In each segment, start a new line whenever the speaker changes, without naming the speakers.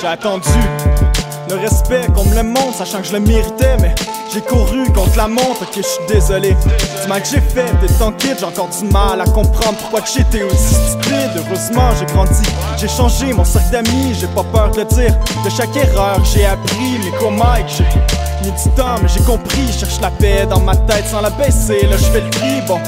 J'ai attendu le respect qu'on me le montre, sachant que je le méritais, mais j'ai couru contre la montre, ok, je suis désolé. Du mal que j'ai fait, étant kid, j'ai encore du mal à comprendre pourquoi que j'étais aussi stupide. Heureusement, j'ai grandi, j'ai changé mon cercle d'amis, j'ai pas peur de le dire. De chaque erreur, j'ai appris, mais comment et que j'ai mis du temps, mais j'ai compris. Je cherche la paix dans ma tête sans la baisser, là je fais le tri, bon.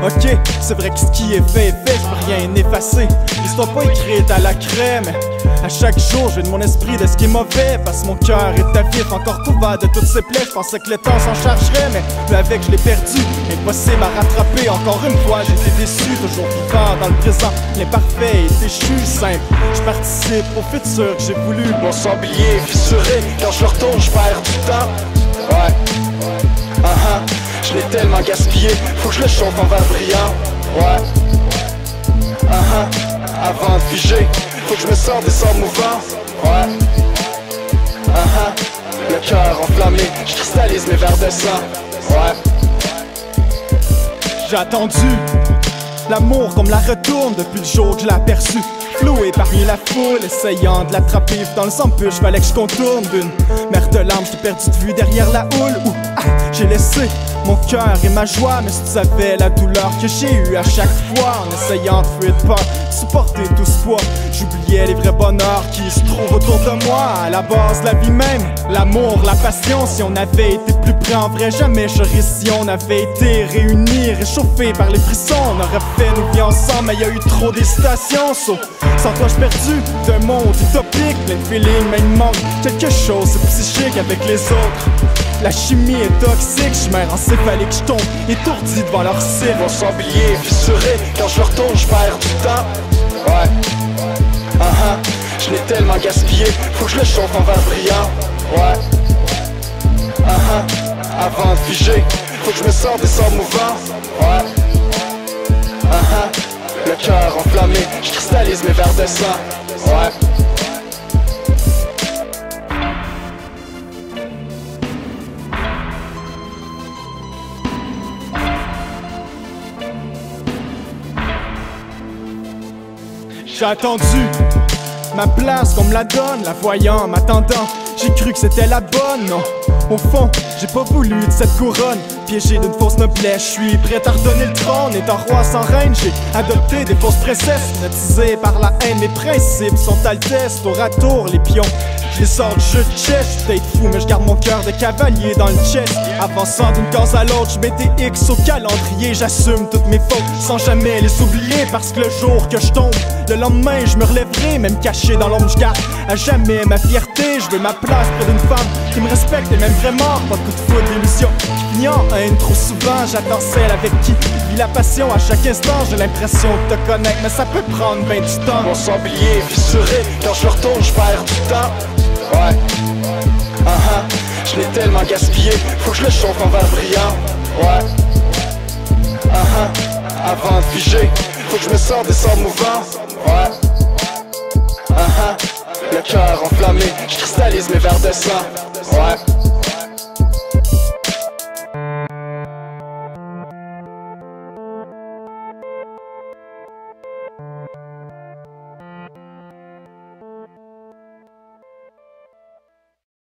Ok, c'est vrai que ce qui est fait, je peux rien effacer. L'histoire pas écrite à la craie, mais à chaque jour, j'ai de mon esprit de ce qui est mauvais. Parce que mon cœur est à vif, encore couvert de toutes ces plaies. Je pensais que le temps s'en chargerait, mais plus avec, je l'ai perdu. Impossible à rattraper, encore une fois, j'ai été déçu. Toujours vivant dans le présent, l'imparfait et déchu, simple. Je participe au futur que j'ai voulu.
Mon sanglier fissuré, quand je retourne, je perds du temps. Ouais, je l'ai tellement gaspillé, faut que je le chauffe en verre brillant. Ouais, avant de figer, faut que je me sorte des sorts mouvants. Ouais, le cœur enflammé, je cristallise mes verres de sang. Ouais,
j'ai attendu l'amour comme la retourne depuis le jour que je l'ai aperçu. Floué parmi la foule, essayant de l'attraper dans le sang-puche, fallait que je contourne d'une mer de larmes qui perdue de vue derrière la houle. Où j'ai laissé mon cœur et ma joie, mais si tu savais la douleur que j'ai eue à chaque fois en essayant de fuir de peur, supporter tout ce poids, j'oubliais les vrais bonheurs qui se trouvent autour de moi. À la base de la vie même, l'amour, la passion. Si on avait été plus près en vrai, jamais j'aurais. Si on avait été réunis, réchauffés par les frissons, on aurait fait nos vies ensemble, mais y a eu trop d'hésitations. Sans toi, j'suis perdu d'un monde utopique, plein de feelings, mais il manque quelque chose de psychique avec les autres. La chimie est toxique, j'm'erre encéphalique, j'tombe étourdi devant leur cible.
mon sanglier fissuré, quand je retourne, je perds du temps. Ouais, je l'ai tellement gaspillé, faut que je le chauffe en verre brillant. Ouais, avant de figer, faut que je me sorte des sorts mouvants. Ouais, le cœur enflammé, je cristallise mes verres de sang. Ouais,
j'ai attendu ma place qu'on me la donne, la voyant, m'attendant. J'ai cru que c'était la bonne, non. Au fond, j'ai pas voulu de cette couronne, piégé d'une fausse noblesse. Je suis prêt à redonner le trône, étant roi sans reine. J'ai adopté des fausses princesses, hypnotisées par la haine. Mes principes sont altesses, tour à tour les pions. Je les sors du jeu de chess, j'suis peut-être fou mais je garde mon cœur de cavalier dans le chest. Avançant d'une case à l'autre, je mets des X au calendrier. J'assume toutes mes fautes sans jamais les oublier. Parce que le jour que je tombe, le lendemain je me relèverai. Même caché dans l'ombre, je garde à jamais ma fierté. Je veux ma place près d'une femme qui me respecte et même vraiment. Pas de coup de foudre, d'illusion qui finit en haine trop souvent. J'attends celle avec qui vit la passion à chaque instant. J'ai l'impression de te connaître mais ça peut prendre ben du temps.
mon sanglier fissuré, quand je retourne, je perds du temps. Ouais, je l'ai tellement gaspillé, faut que je le chauffe en verre brillant. Ouais, avant de figer, faut que je me sorte des sorts mouvants. Ouais, le cœur enflammé, je cristallise mes verres de sang.